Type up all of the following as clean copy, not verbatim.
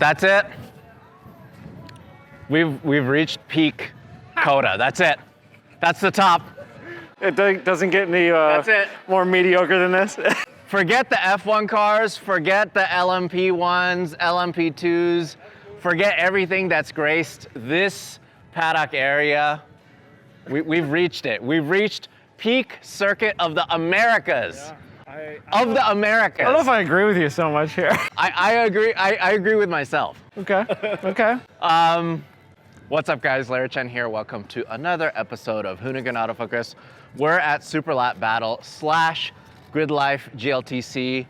That's it. We've reached peak coda. That's it. That's the top. It doesn't get any That's it. more mediocre than this. Forget the F1 cars, forget the LMP1s, LMP2s, forget everything that's graced this paddock area. We've reached it. We've reached peak circuit of the Americas. Yeah, of the Americas. I don't know if I agree with you so much here. I agree. I agree with myself. Okay. Okay. What's up, guys? Larry Chen here. Welcome to another episode of Hoonigan Autofocus. We're at Super Lap Battle / Gridlife GLTC.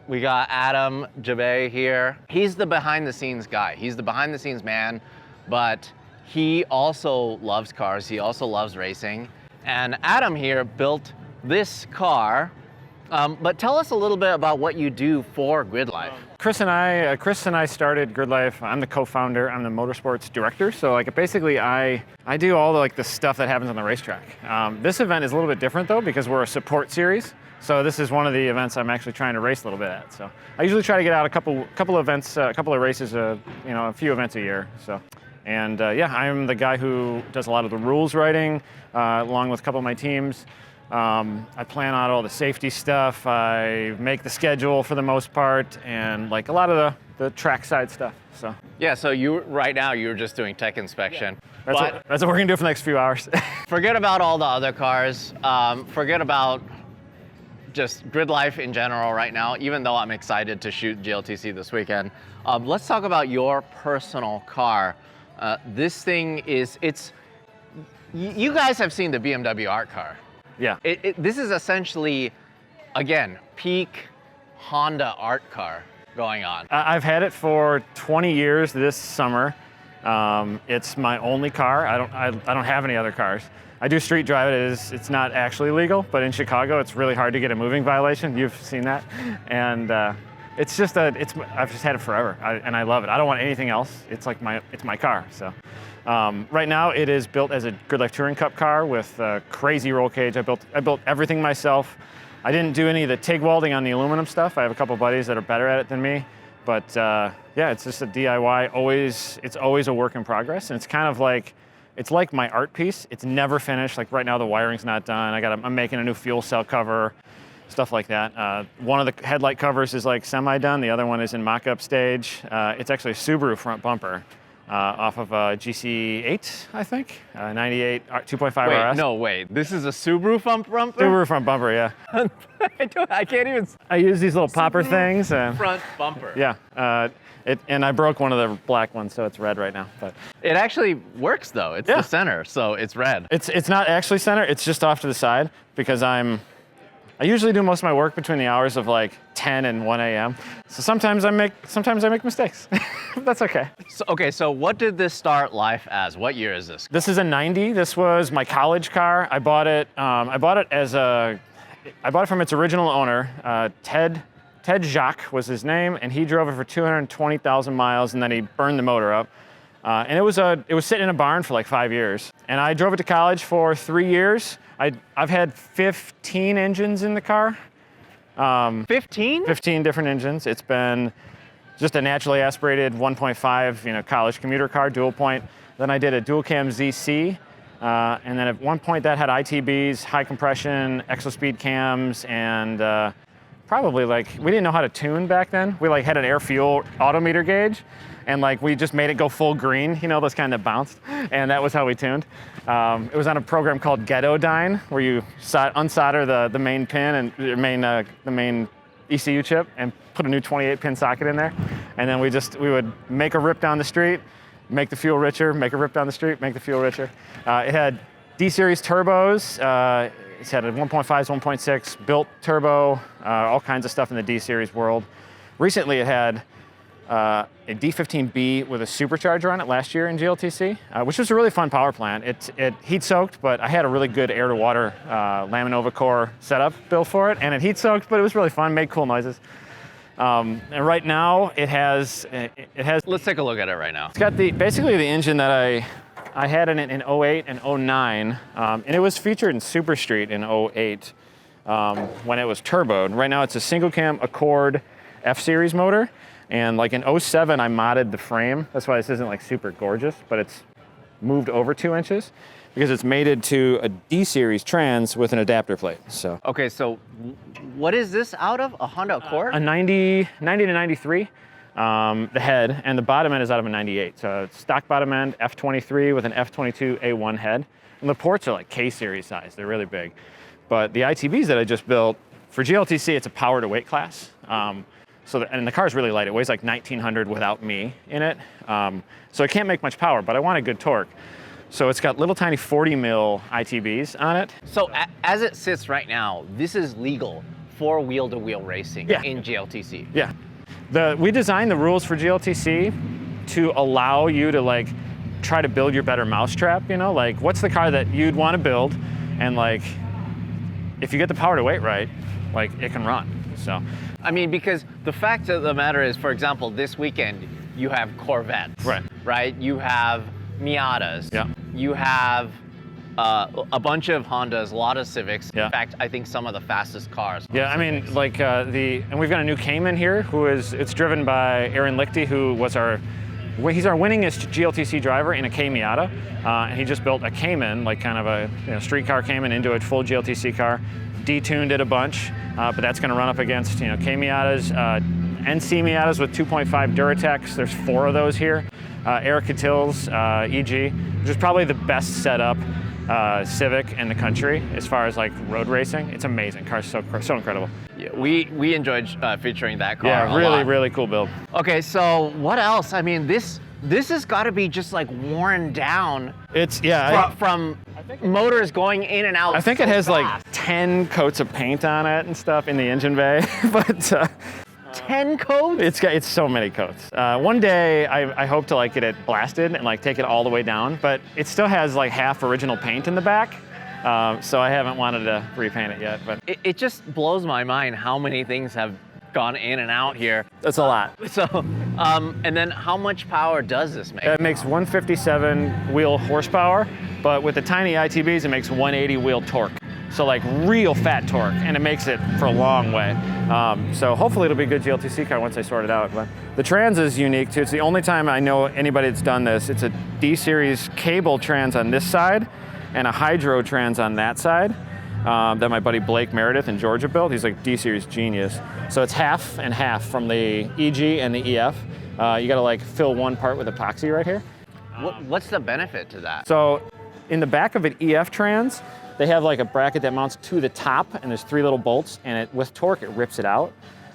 We got Adam Jabaay here. He's the behind-the-scenes guy. He's the behind-the-scenes man, but he also loves cars. He also loves racing. And Adam here built this car. But tell us a little bit about what you do for Gridlife. Chris and I started Gridlife. I'm the co-founder. I'm the motorsports director. So basically I do all the stuff that happens on the racetrack. This event is a little bit different though because we're a support series. So this is one of the events I'm actually trying to race a little bit at. So I usually try to get out a couple of events, a couple of races, a few events a year. So. And yeah, I'm the guy who does a lot of the rules writing, along with a couple of my teams. I plan out all the safety stuff. I make the schedule for the most part, and a lot of the track side stuff. So yeah, so right now you're just doing tech inspection. Yeah. That's what we're gonna do for the next few hours. Forget about all the other cars. Forget about just Gridlife in general right now, even though I'm excited to shoot GLTC this weekend. Let's talk about your personal car. This thing you guys have seen the BMW art car. Yeah. This is essentially, again, peak Honda art car going on. I've had it for 20 years this summer. It's my only car. I don't have any other cars. I do street drive it. It's not actually legal, but in Chicago, it's really hard to get a moving violation. You've seen that. And I've just had it forever, and I love it. I don't want anything else. It's my car. So right now it is built as a Gridlife Touring Cup car with a crazy roll cage. I built everything myself. I didn't do any of the TIG welding on the aluminum stuff. I have a couple buddies that are better at it than me. But yeah, it's just a DIY. It's always a work in progress, and it's kind of it's like my art piece. It's never finished. Like right now, the wiring's not done. I'm making a new fuel cell cover. Stuff like that. One of the headlight covers is semi-done. The other one is in mock-up stage. It's actually a Subaru front bumper off of a GC8, I think. 98 2.5 RS. No, wait. This is a Subaru front bumper? Subaru front bumper, yeah. I can't even. I use these little popper things. Front bumper. Yeah. And I broke one of the black ones, so it's red right now. But it actually works though. It's the center, so it's red. It's not actually center. It's just off to the side because I usually do most of my work between the hours of 10 and 1 a.m. So sometimes I make mistakes. That's okay. So what did this start life as? What year is this? This is a 90. This was my college car. I bought it from its original owner, Ted Jacques was his name, and he drove it for 220,000 miles, and then he burned the motor up. And it was sitting in a barn for 5 years. And I drove it to college for 3 years. I've had 15 engines in the car. 15? 15 different engines. It's been just a naturally aspirated 1.5, college commuter car, dual point. Then I did a dual cam ZC. And then at one point that had ITBs, high compression, exospeed cams, and probably we didn't know how to tune back then. We had an air fuel autometer gauge. And we just made it go full green, those kind that bounced. And that was how we tuned. It was on a program called Ghettodyne, where you unsolder the main pin and the main ECU chip and put a new 28-pin socket in there. And then we would make a rip down the street, make the fuel richer, make a rip down the street, make the fuel richer. It had D-series turbos. It had a 1.5s, 1.6 built turbo, all kinds of stuff in the D-series world. Recently it had a D15B with a supercharger on it last year in GLTC, which was a really fun power plant. It heat soaked, but I had a really good air to water Laminova core setup built for it, and it heat soaked, but it was really fun, made cool noises. And right now it has. Let's take a look at it right now. It's got basically the engine that I had in it in 08 and 09, and it was featured in Super Street in 08 when it was turboed. Right now it's a single cam Accord F-Series motor. And like in '07, I modded the frame. That's why this isn't like super gorgeous, but it's moved over 2 inches because it's mated to a D-Series trans with an adapter plate. So Okay, so what is this out of? A Honda Accord? a 90 to 93, the head, and the bottom end is out of a 98. So it's stock bottom end, F23 with an F22 A1 head. And the ports are like K-Series size, they're really big. But the ITBs that I just built, for GLTC, it's a power to weight class. And the car is really light. It weighs like 1,900 without me in it. So it can't make much power, but I want a good torque. So it's got little tiny 40 mil ITBs on it. So as it sits right now, this is legal for wheel-to-wheel racing in GLTC. Yeah. We designed the rules for GLTC to allow you to like try to build your better mousetrap, you know? Like what's the car that you'd want to build? And like, if you get the power to weight right, like it can run, so. I mean, because the fact of the matter is, for example, this weekend, you have Corvettes, right? You have Miatas, you have a bunch of Hondas, a lot of Civics. In fact, I think some of the fastest cars. Yeah, I mean, like and we've got a new Cayman here it's driven by Aaron Lichty, who was he's our winningest GLTC driver in a K Miata. And he just built a Cayman, like kind of a street car Cayman into a full GLTC car. Detuned it a bunch, but that's going to run up against K Miatas, NC Miatas with 2.5 Duratex. There's 4 of those here. Eric Cattill's EG, which is probably the best setup Civic in the country as far as like road racing. It's amazing. Car's so incredible. Yeah, we enjoyed featuring that car. Yeah, really cool build. Okay, so what else? I mean, this has got to be just like worn down. It's from motors going in and out. I think it has fast. like 10 coats of paint on it and stuff in the engine bay, but 10 coats? It's so many coats. One day I hope to like get it blasted and like take it all the way down, but it still has like half original paint in the back. So I haven't wanted to repaint it yet, but it just blows my mind how many things have gone in and out here. That's a lot. So, and then how much power does this make? It makes 157 wheel horsepower, but with the tiny ITBs, it makes 180 wheel torque. So like real fat torque, and it makes it for a long way. So hopefully it'll be a good GLTC car once I sort it out. But the trans is unique too. It's the only time I know anybody that's done this. It's a D-Series cable trans on this side and a hydro trans on that side that my buddy Blake Meredith in Georgia built. He's like D-Series genius. So it's half and half from the EG and the EF. You gotta like fill one part with epoxy right here. What's the benefit to that? So in the back of an EF trans, they have like a bracket that mounts to the top, and there's 3 little bolts, and with torque, it rips it out.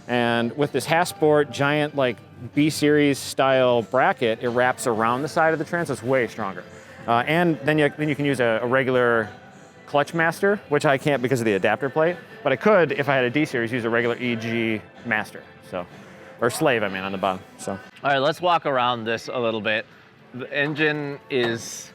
And with this Hasport giant like B-Series style bracket, it wraps around the side of the trans, so it's way stronger. And then you can use a regular clutch master, which I can't because of the adapter plate, but I could, if I had a D-Series, use a regular EG master, so, or slave, I mean, on the bottom, so. All right, let's walk around this a little bit. The engine is,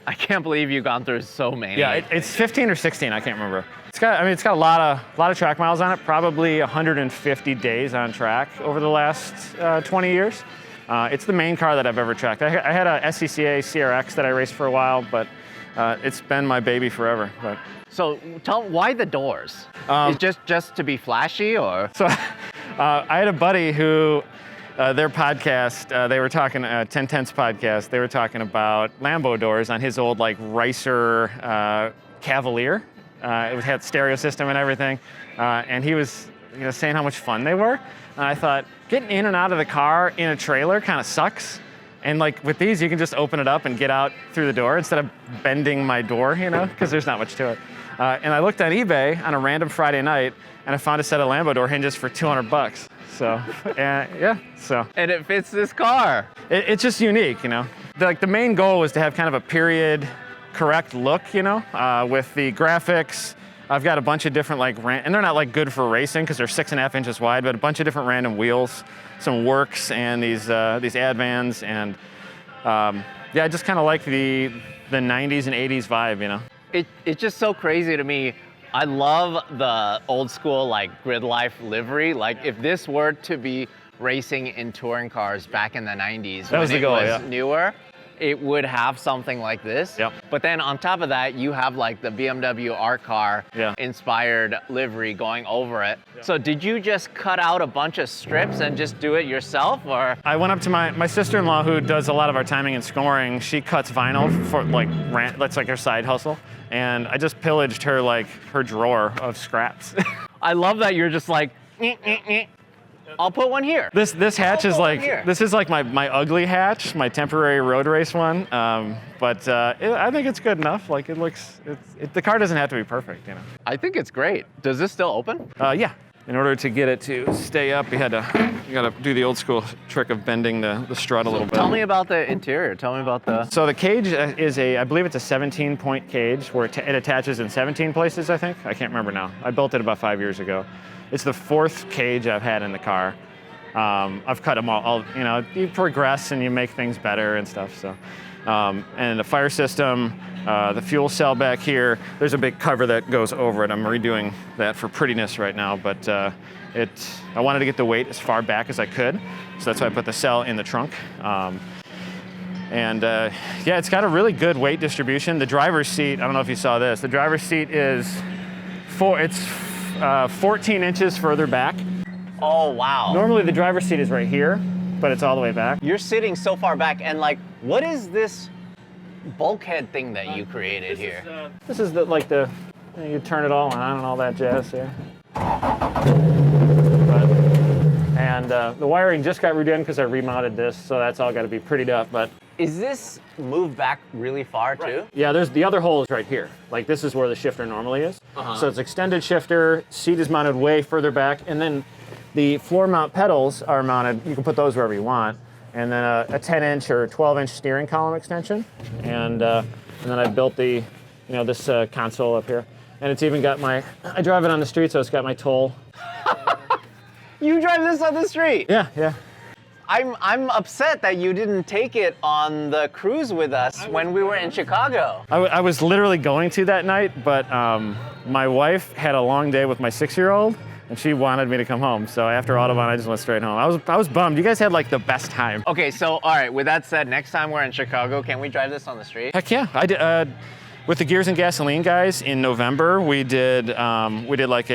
I can't believe you've gone through so many. Yeah, it's 15 or 16, I can't remember. It's got a lot of track miles on it, probably 150 days on track over the last 20 years. It's the main car that I've ever tracked. I had a SCCA CRX that I raced for a while, but it's been my baby forever. But. So why the doors? Is just to be flashy, or? So I had a buddy who, their podcast, they were talking, 1010's podcast, they were talking about Lambo doors on his old like Ricer Cavalier. It had stereo system and everything. And he was saying how much fun they were. And I thought, getting in and out of the car in a trailer kind of sucks. And like with these, you can just open it up and get out through the door instead of bending my door, because there's not much to it. And I looked on eBay on a random Friday night, and I found a set of Lambo door hinges for $200. So, And it fits this car. It's just unique, The main goal was to have kind of a period correct look, with the graphics. I've got a bunch of different and they're not like good for racing because they're 6.5 inches wide, but a bunch of different random wheels, some Works and these Advans, and I just kind of like the 90s and 80s vibe, It's just so crazy to me. I love the old school Gridlife livery. Like if this were to be racing in touring cars back in the 90s, that was the goal, newer, it would have something like this. Yep. But then on top of that, you have like the BMW art car inspired livery going over it. Yeah. So did you just cut out a bunch of strips and just do it yourself, or? I went up to my sister-in-law, who does a lot of our timing and scoring. She cuts vinyl for like that's like her side hustle. And I just pillaged her her drawer of scraps. I love that you're just like, I'll put one here. This hatch is this is like my ugly hatch, my temporary road race one. But I think it's good enough. Like the car doesn't have to be perfect, you know. I think it's great. Does this still open? Yeah. In order to get it to stay up, you gotta do the old school trick of bending the strut a little bit. Tell me about the interior. Tell me about the. So the cage is I believe it's a 17-point cage where it attaches in 17 places, I think. I can't remember now. I built it about 5 years ago. It's the 4th cage I've had in the car. I've cut them all, you know, you progress and you make things better and stuff, so. And the fire system, the fuel cell back here, there's a big cover that goes over it. I'm redoing that for prettiness right now, but I wanted to get the weight as far back as I could, so that's why I put the cell in the trunk. Yeah, it's got a really good weight distribution. The driver's seat, I don't know if you saw this, the driver's seat is 14 inches further back. Oh, wow. Normally the driver's seat is right here, but it's all the way back. You're sitting so far back, and like, what is this bulkhead thing that you created here? This is you turn it all on and all that jazz here. And the wiring just got redone because I remounted this, so that's all got to be prettied up. But is this moved back really far too? Yeah, there's the other hole is right here. Like this is where the shifter normally is. So it's extended shifter, seat is mounted way further back, and then the floor mount pedals are mounted, you can put those wherever you want, and then a 10-inch or 12-inch steering column extension, and then I built the, this console up here, and it's even got I drive it on the street, so it's got my toll. You drive this on the street? Yeah. I'm upset that you didn't take it on the cruise with us when we were in Chicago. I was literally going to that night, but my wife had a long day with my 6-year-old, and she wanted me to come home. So after Autobahn, I just went straight home. I was bummed. You guys had like the best time. Okay, so all right, with that said, next time we're in Chicago, can we drive this on the street? Heck yeah. I did, with the Gears and Gasoline guys in November, we did like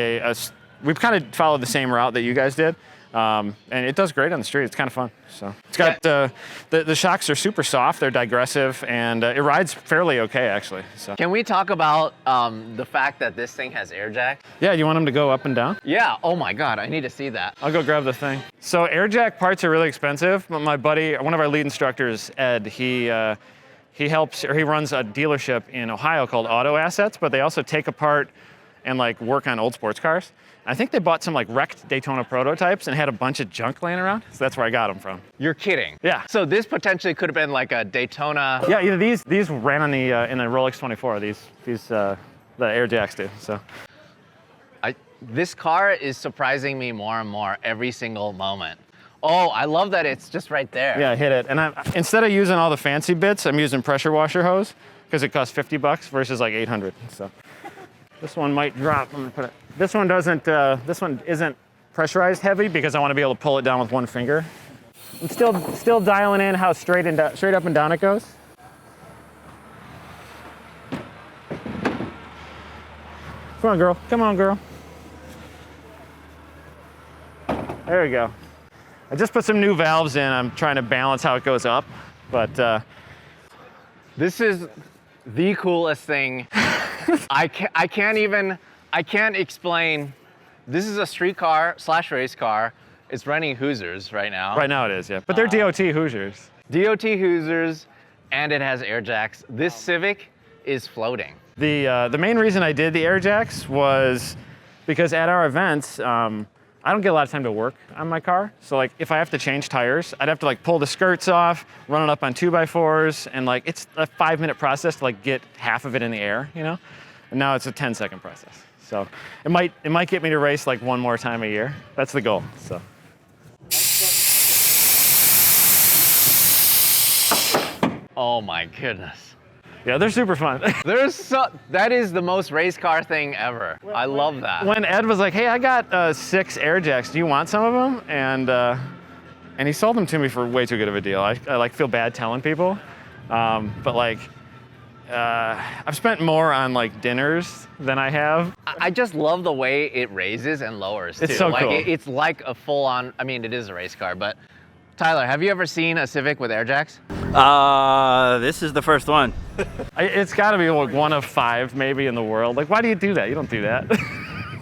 we kind of followed the same route that you guys did. And it does great on the street. It's kind of fun. So it's got the shocks are super soft. They're digressive, and it rides fairly okay actually. So can we talk about the fact that this thing has air jacks? Yeah, you want them to go up and down? Yeah. Oh my God, I need to see that. I'll go grab the thing. So air jack parts are really expensive. But my buddy, one of our lead instructors, Ed, he runs a dealership in Ohio called Auto Assets, but they also take apart and like work on old sports cars. I think they bought some like wrecked Daytona prototypes and had a bunch of junk laying around, so that's where I got them from. You're kidding? Yeah. So this potentially could have been like a Daytona. Yeah, either these ran on the in the Rolex 24. The air jacks do. So. This car is surprising me more and more every single moment. Oh, I love that it's just right there. Yeah, hit it. And instead of using all the fancy bits, I'm using pressure washer hose because it costs $50 versus like 800. So. This one might drop. I'm gonna put it. This one doesn't. This one isn't pressurized heavy because I want to be able to pull it down with one finger. I'm still dialing in how straight up and down it goes. Come on, girl. Come on, girl. There we go. I just put some new valves in. I'm trying to balance how it goes up, but this is the coolest thing. I can't explain. This is a street car / race car. It's running Hoosiers right now. Right now it is, yeah. But they're DOT Hoosiers. DOT Hoosiers, and it has air jacks. This Civic is floating. The main reason I did the air jacks was because at our events, I don't get a lot of time to work on my car. So like if I have to change tires, I'd have to like pull the skirts off, run it up on 2x4s, and like it's a 5-minute process to like get half of it in the air, And now it's a 10-second process. So it might get me to race like one more time a year. That's the goal. So. Oh my goodness. Yeah, they're super fun. That is the most race car thing ever. I love that. When Ed was like, "Hey, I got 6 air jacks. Do you want some of them?" And he sold them to me for way too good of a deal. I like feel bad telling people. But like, I've spent more on like dinners than I have. I just love the way it raises and lowers too. It's so like, cool. It's like a full-on, I mean, it is a race car, but Tyler, have you ever seen a Civic with air jacks? This is the first one. It's got to be like one of 5 maybe in the world. Like, why do you do that? You don't do that.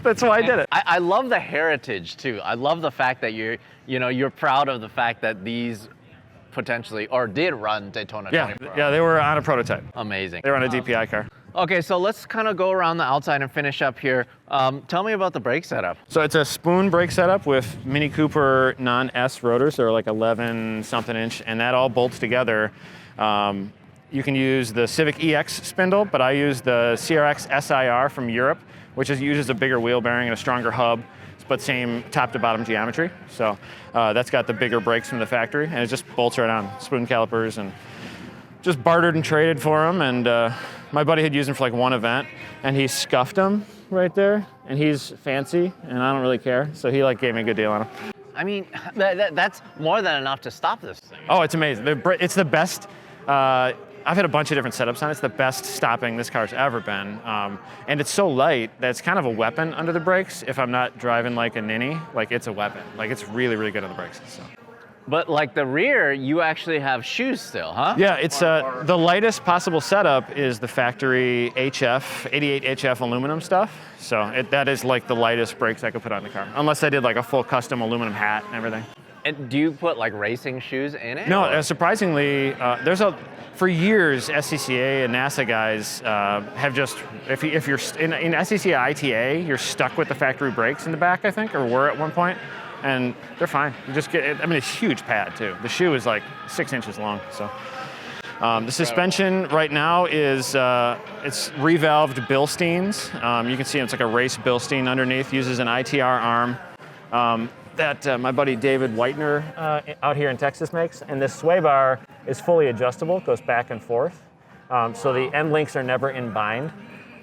That's why I did it. I love the heritage too. I love the fact that you're proud of the fact that these potentially, or did run Daytona 24 Yeah, they were on a prototype. Amazing. They were on a DPI car. Okay, so let's kind of go around the outside and finish up here. Tell me about the brake setup. So it's a spoon brake setup with Mini Cooper non-S rotors. They're like 11 something inch, and that all bolts together. You can use the Civic EX spindle, but I use the CRX SIR from Europe, which uses a bigger wheel bearing and a stronger hub, but same top to bottom geometry. So that's got the bigger brakes from the factory, and it just bolts right on. Spoon calipers, and just bartered and traded for them. And my buddy had used them for like one event, and he scuffed them right there, and he's fancy, and I don't really care. So he like gave me a good deal on them. I mean, that's more than enough to stop this thing. Oh, it's amazing. It's the best. I've had a bunch of different setups on it. It's the best stopping this car's ever been. And it's so light that it's kind of a weapon under the brakes. If I'm not driving like a ninny, like it's a weapon. Like it's really, really good on the brakes. So. But like the rear, you actually have shoes still, huh? Yeah, it's the lightest possible setup is the factory HF, 88 HF aluminum stuff. So that is like the lightest brakes I could put on the car. Unless I did like a full custom aluminum hat and everything. And do you put like racing shoes in it? No, surprisingly, for years, SCCA and NASA guys have just, if you're in SCCA ITA, you're stuck with the factory brakes in the back, I think, or were at one point, and they're fine. You just get, I mean, it's a huge pad too. The shoe is like 6 inches long, so. The suspension right now is, it's revalved Bilsteins. You can see it's like a race Bilstein underneath, uses an ITR arm. That my buddy David Whitener out here in Texas makes. And this sway bar is fully adjustable, goes back and forth. So the end links are never in bind.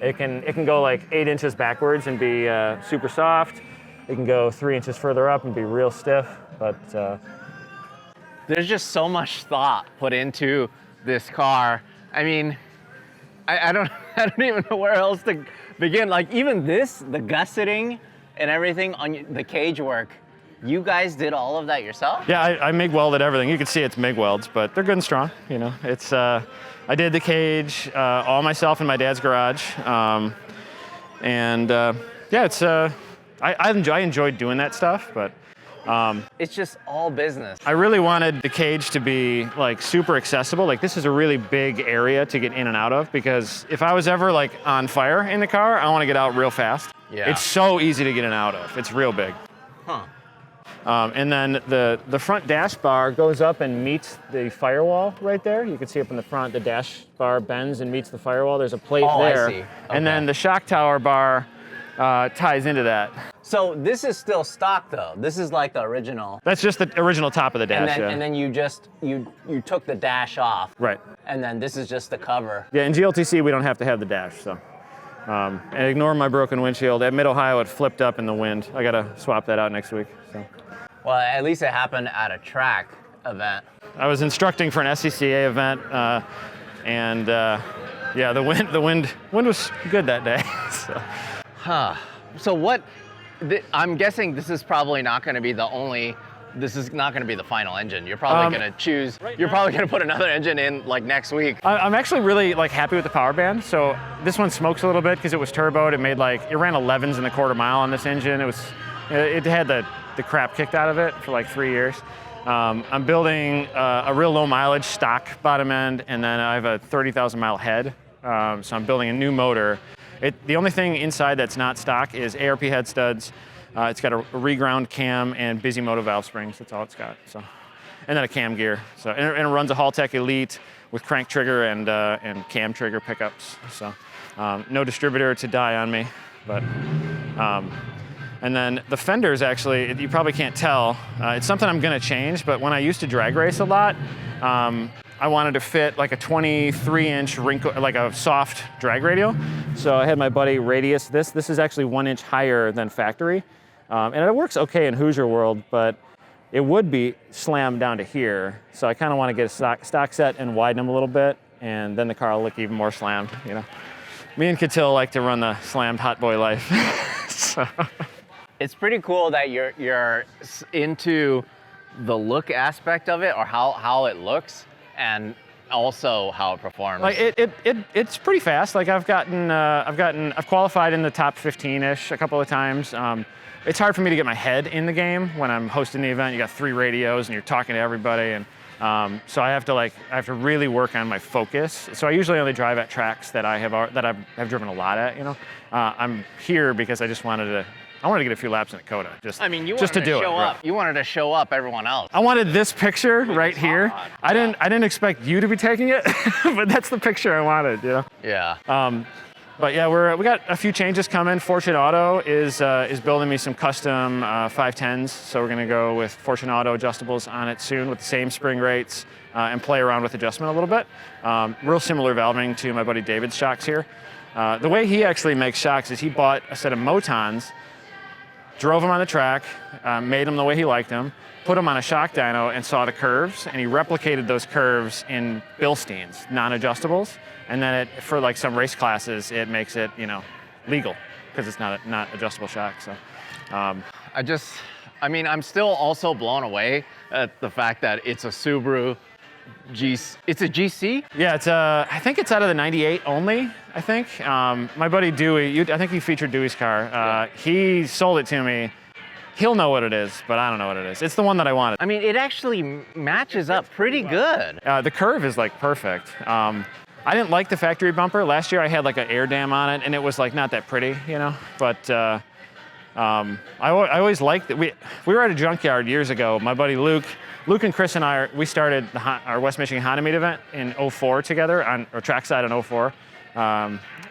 It can go like 8 inches backwards and be super soft. It can go 3 inches further up and be real stiff, but. There's just so much thought put into this car. I mean, I don't even know where else to begin. Like even this, the gusseting and everything on the cage work, you guys did all of that yourself? Yeah, I MIG welded everything. You can see it's MIG welds, but they're good and strong. You know, it's I did the cage all myself in my dad's garage, and yeah, it's I enjoyed doing that stuff, but it's just all business. I really wanted the cage to be like super accessible. Like this is a really big area to get in and out of, because if I was ever like on fire in the car, I want to get out real fast. Yeah. It's so easy to get in and out of. It's real big. Huh. And then the front dash bar goes up and meets the firewall right there. You can see up in the front, the dash bar bends and meets the firewall. There's a plate there. I see. Okay. And then the shock tower bar ties into that. So this is still stock though. This is like the original. That's just the original top of the dash. And then you just, you took the dash off. Right. And then this is just the cover. Yeah, in GLTC we don't have to have the dash, so. And ignore my broken windshield. At Mid-Ohio it flipped up in the wind. I gotta swap that out next week, so. Well, at least it happened at a track event. I was instructing for an SCCA event, and yeah, the wind was good that day. So. Huh. So what, I'm guessing this is probably not gonna be the only, this is not gonna be the final engine. You're probably gonna choose, you're probably gonna put another engine in like next week. I'm actually really like happy with the power band. So this one smokes a little bit because it was turboed. It made like, it ran 11s in the quarter mile on this engine. It had the crap kicked out of it for like 3 years. I'm building a real low mileage stock bottom end, and then I have a 30,000 mile head. So I'm building a new motor. The only thing inside that's not stock is ARP head studs. It's got a reground cam and busy moto valve springs. That's all it's got. So, and then a cam gear. So and it runs a Haltech Elite with crank trigger and cam trigger pickups. So no distributor to die on me, but. And then the fenders, actually, you probably can't tell. It's something I'm gonna change, but when I used to drag race a lot, I wanted to fit like a 23-inch wrinkle, like a soft drag radial. So I had my buddy Radius. This is actually 1 inch higher than factory. And it works okay in Hoosier world, but it would be slammed down to here. So I kind of want to get a stock set and widen them a little bit, and then the car will look even more slammed, you know. Me and Catil like to run the slammed hot boy life. So. It's pretty cool that you're into the look aspect of it, or how it looks, and also how it performs. Like it's pretty fast. Like I've qualified in the top 15-ish a couple of times. It's hard for me to get my head in the game when I'm hosting the event. You got 3 radios and you're talking to everybody, and so I have to really work on my focus. So I usually only drive at tracks that I've driven a lot at. You know, I'm here because I wanted to get a few laps in Dakota. Just to do it. Up. You wanted to show up everyone else. I wanted this picture right here. I didn't expect you to be taking it, but that's the picture I wanted. You know. Yeah. But yeah, we got a few changes coming. Fortune Auto is building me some custom 510s, so we're gonna go with Fortune Auto adjustables on it soon with the same spring rates and play around with adjustment a little bit. Real similar valving to my buddy David's shocks here. The way he actually makes shocks is he bought a set of Motons, drove them on the track, made them the way he liked them, put them on a shock dyno and saw the curves, and he replicated those curves in Bilsteins, non-adjustables. And then for like some race classes, it makes it, you know, legal because it's not adjustable shock. So, I'm still also blown away at the fact that it's a Subaru It's a GC? Yeah, I think it's out of the 98 only, I think. My buddy Dewey, I think he featured Dewey's car. He sold it to me. He'll know what it is, but I don't know what it is. It's the one that I wanted. I mean, it actually matches up pretty good. The curve is like perfect. I didn't like the factory bumper. Last year I had like an air dam on it, and it was like not that pretty, you know. But I always liked it. We were at a junkyard years ago. My buddy Luke and Chris and I, we started our West Michigan Honda Meet event in 04 together, or trackside in 04.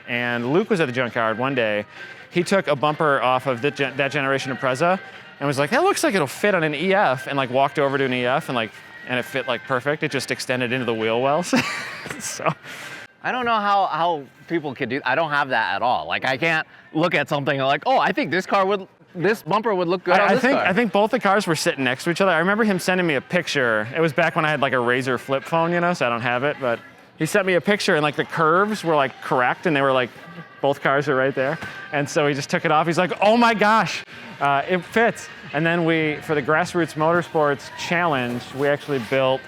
And Luke was at the junkyard one day. He took a bumper off of that generation Impreza and was like, that looks like it'll fit on an EF, and like walked over to an EF and it fit like perfect. It just extended into the wheel wells. So I don't know how people could do. I don't have that at all. Like I can't look at something and like, oh, I think this bumper would look good on this car. I think both the cars were sitting next to each other. I remember him sending me a picture. It was back when I had like a Razor flip phone, you know, so I don't have it, but he sent me a picture and like the curves were like correct, and they were like, both cars are right there. And so he just took it off. He's like, oh my gosh, it fits. And then for the Grassroots Motorsports Challenge, we actually built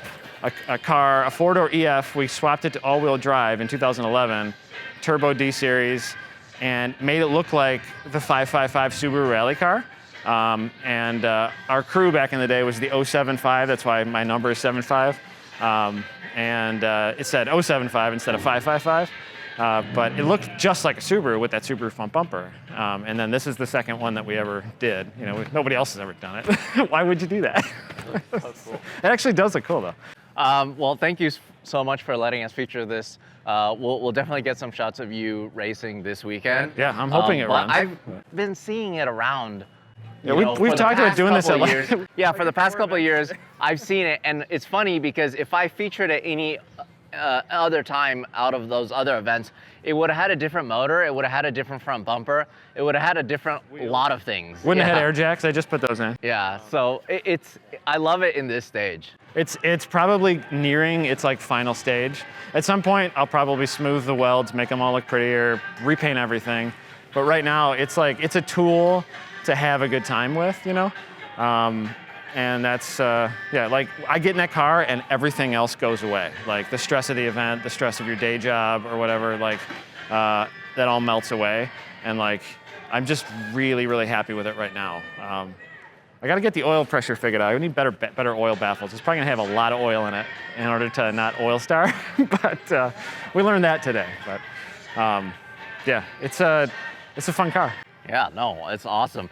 a car, a 4-door EF. We swapped it to all-wheel drive in 2011, Turbo D Series, and made it look like the 555 Subaru rally car. And our crew back in the day was the 075. That's why my number is 75. And it said 075 instead of 555. But it looked just like a Subaru with that Subaru front bumper. And then this is the second one that we ever did. You know, nobody else has ever done it. Why would you do that? That's cool. It actually does look cool, though. Well, thank you so much for letting us feature this. We'll definitely get some shots of you racing this weekend. Yeah, I'm hoping it runs. I've been seeing it around. Yeah, we've talked about doing this at years. Yeah, for the past couple of years, I've seen it, and it's funny because if I featured it any other time out of those other events, it would have had a different motor, it would have had a different front bumper, it would have had a different lot of things. Wouldn't have had air jacks, I just put those in. Yeah, so I love it in this stage. It's probably nearing its like final stage. At some point, I'll probably smooth the welds, make them all look prettier, repaint everything. But right now, it's a tool to have a good time with, you know? And that's, like I get in that car and everything else goes away. Like the stress of the event, the stress of your day job or whatever, like that all melts away. And like, I'm just really, really happy with it right now. I gotta get the oil pressure figured out. I need better oil baffles. It's probably gonna have a lot of oil in it in order to not oil star, but we learned that today. But yeah, it's a fun car. Yeah, no, it's awesome.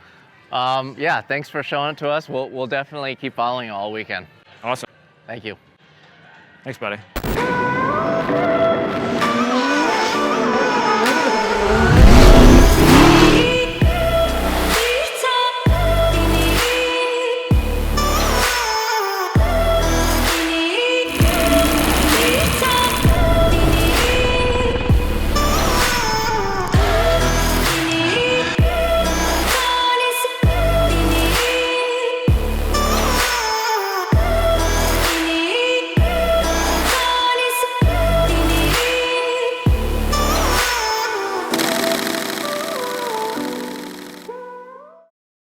Yeah, thanks for showing it to us. We'll definitely keep following you all weekend. Awesome. Thank you. Thanks, buddy.